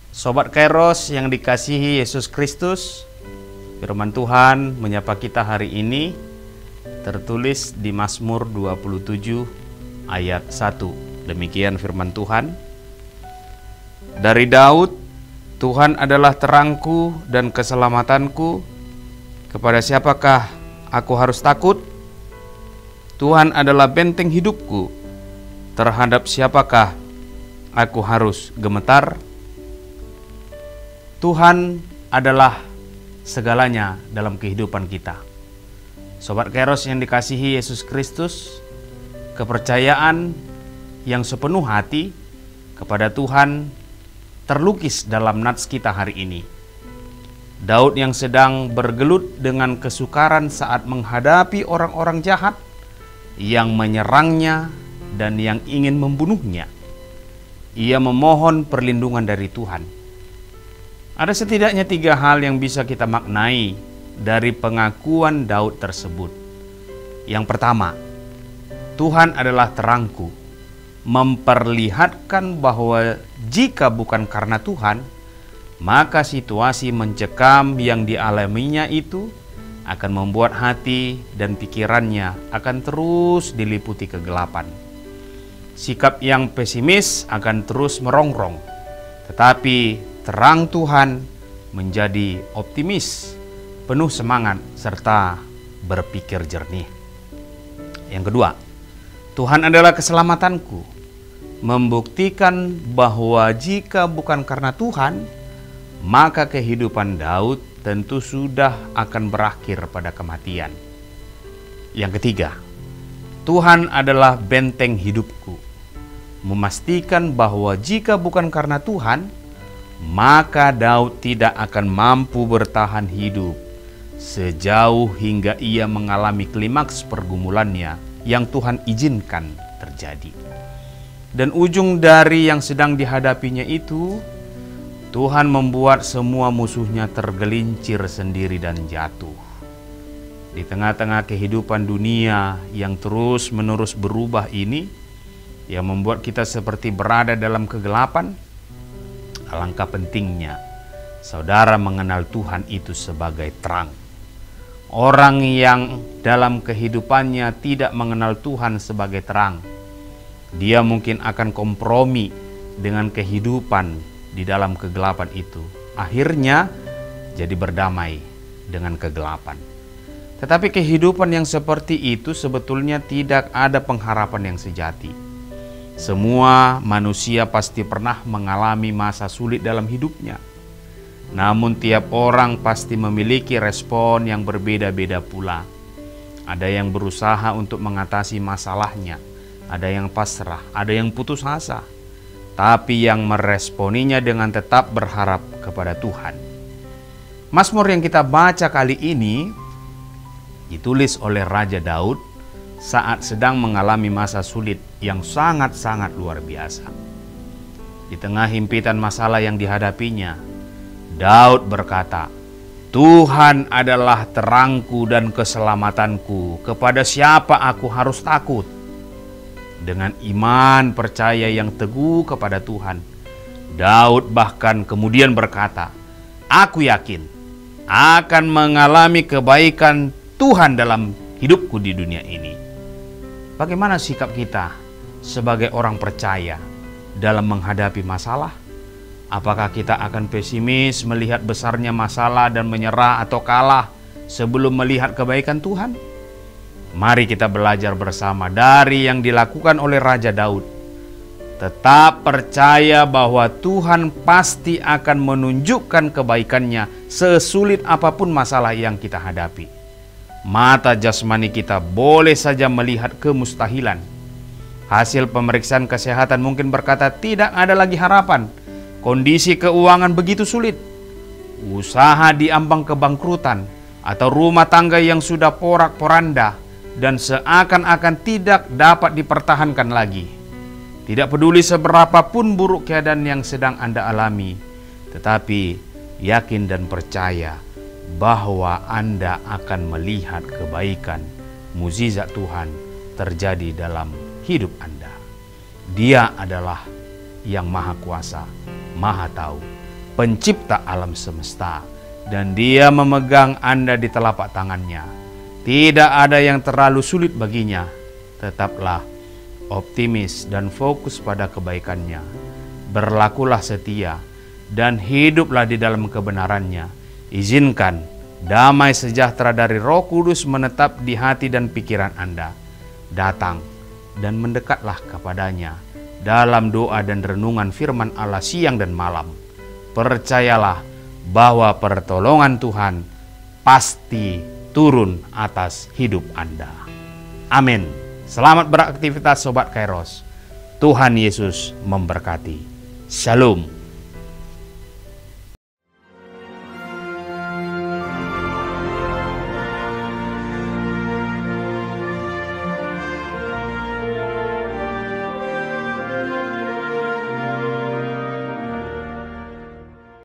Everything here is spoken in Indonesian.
Sobat Kairos yang dikasihi Yesus Kristus, firman Tuhan menyapa kita hari ini tertulis di Mazmur 27 ayat 1. Demikian firman Tuhan. Dari Daud, Tuhan adalah terangku dan keselamatanku. Kepada siapakah aku harus takut? Tuhan adalah benteng hidupku. Terhadap siapakah aku harus gemetar? Tuhan adalah segalanya dalam kehidupan kita. Sobat Kairos yang dikasihi Yesus Kristus, kepercayaan yang sepenuh hati kepada Tuhan terlukis dalam nats kita hari ini. Daud yang sedang bergelut dengan kesukaran saat menghadapi orang-orang jahat yang menyerangnya dan yang ingin membunuhnya. Ia memohon perlindungan dari Tuhan. Ada setidaknya 3 hal yang bisa kita maknai dari pengakuan Daud tersebut. Yang pertama, Tuhan adalah terangku, memperlihatkan bahwa jika bukan karena Tuhan, maka situasi mencekam yang dialaminya itu akan membuat hati dan pikirannya akan terus diliputi kegelapan. Sikap yang pesimis akan terus merongrong, tetapi terang Tuhan menjadi optimis, penuh semangat, serta berpikir jernih. Yang kedua, Tuhan adalah keselamatanku, membuktikan bahwa jika bukan karena Tuhan, maka kehidupan Daud tentu sudah akan berakhir pada kematian. Yang ketiga, Tuhan adalah benteng hidupku, memastikan bahwa jika bukan karena Tuhan, maka Daud tidak akan mampu bertahan hidup sejauh hingga ia mengalami klimaks pergumulannya yang Tuhan izinkan terjadi. Dan ujung dari yang sedang dihadapinya itu, Tuhan membuat semua musuhnya tergelincir sendiri dan jatuh. Di tengah-tengah kehidupan dunia yang terus-menerus berubah ini, yang membuat kita seperti berada dalam kegelapan, alangkah pentingnya saudara mengenal Tuhan itu sebagai terang. Orang yang dalam kehidupannya tidak mengenal Tuhan sebagai terang, dia mungkin akan kompromi dengan kehidupan di dalam kegelapan itu. Akhirnya jadi berdamai dengan kegelapan. Tetapi kehidupan yang seperti itu sebetulnya tidak ada pengharapan yang sejati. Semua manusia pasti pernah mengalami masa sulit dalam hidupnya. Namun tiap orang pasti memiliki respon yang berbeda-beda pula. Ada yang berusaha untuk mengatasi masalahnya, ada yang pasrah, ada yang putus asa. Tapi yang meresponinya dengan tetap berharap kepada Tuhan. Mazmur yang kita baca kali ini ditulis oleh Raja Daud saat sedang mengalami masa sulit yang sangat-sangat luar biasa. Di tengah himpitan masalah yang dihadapinya, Daud berkata, Tuhan adalah terangku dan keselamatanku, kepada siapa aku harus takut? Dengan iman percaya yang teguh kepada Tuhan, Daud bahkan kemudian berkata, aku yakin akan mengalami kebaikan Tuhan dalam hidupku di dunia ini. Bagaimana sikap kita sebagai orang percaya dalam menghadapi masalah? Apakah kita akan pesimis melihat besarnya masalah dan menyerah atau kalah sebelum melihat kebaikan Tuhan? Mari kita belajar bersama dari yang dilakukan oleh Raja Daud. Tetap percaya bahwa Tuhan pasti akan menunjukkan kebaikannya sesulit apapun masalah yang kita hadapi. Mata jasmani kita boleh saja melihat kemustahilan. Hasil pemeriksaan kesehatan mungkin berkata tidak ada lagi harapan. Kondisi keuangan begitu sulit. Usaha di ambang kebangkrutan atau rumah tangga yang sudah porak-poranda dan seakan-akan tidak dapat dipertahankan lagi. Tidak peduli seberapapun buruk keadaan yang sedang Anda alami, tetapi yakin dan percaya bahwa Anda akan melihat kebaikan, mukjizat Tuhan terjadi dalam hidup Anda. Dia adalah yang maha kuasa, maha tahu, pencipta alam semesta, dan Dia memegang Anda di telapak tangannya. Tidak ada yang terlalu sulit baginya. Tetaplah optimis dan fokus pada kebaikannya. Berlakulah setia dan hiduplah di dalam kebenarannya. Izinkan damai sejahtera dari Roh Kudus menetap di hati dan pikiran Anda. Datang dan mendekatlah kepadanya dalam doa dan renungan firman Allah siang dan malam. Percayalah bahwa pertolongan Tuhan pasti turun atas hidup Anda. Amin. Selamat beraktivitas Sobat Kairos. Tuhan Yesus memberkati. Shalom.